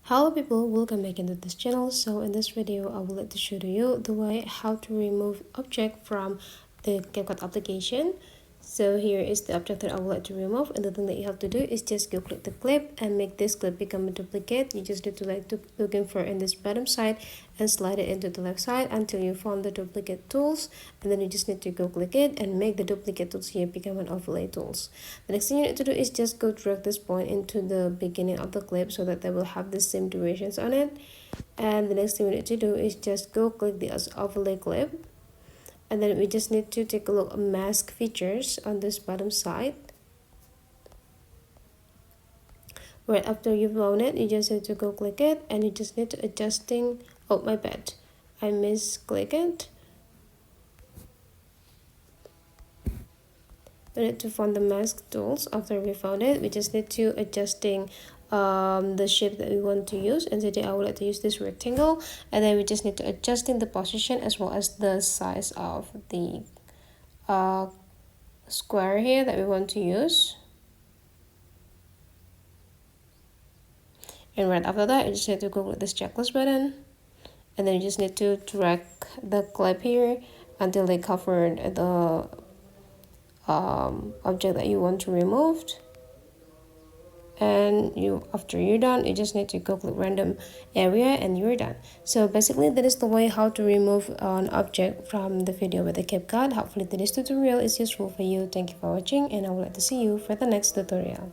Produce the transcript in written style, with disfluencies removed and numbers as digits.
Hello people, welcome back into this channel. So in this video I would like to show you the way how to remove object from the CapCut application. So here is the object that I would like to remove, and the thing that you have to do is just go click the clip and make this clip become a duplicate. You just need to looking for in this bottom side and slide it into the left side until you found the duplicate tools, and then you just need to go click it and make the duplicate tools here become an overlay tools. The next thing you need to do is just go drag this point into the beginning of the clip so that they will have the same durations on it. And the next thing we need to do is just go click the overlay clip, and then we just need to take a look at mask features on this bottom side. Right after you found it, you just need to go click it, and you just need to adjusting. Oh my bad, I misclick it. We need to find the mask tools. After we found it, we just need to adjusting the shape that we want to use, and today I would like to use this rectangle, and then we just need to adjusting the position as well as the size of the square here that we want to use. And right after that, you just need to go with this checklist button, and then you just need to drag the clip here until they covered the object that you want to remove. And after you're done, you just need to go click random area and you're done. So basically that is the way how to remove an object from the video with the CapCut. Hopefully today's tutorial is useful for you. Thank you for watching, and I would like to see you for the next tutorial.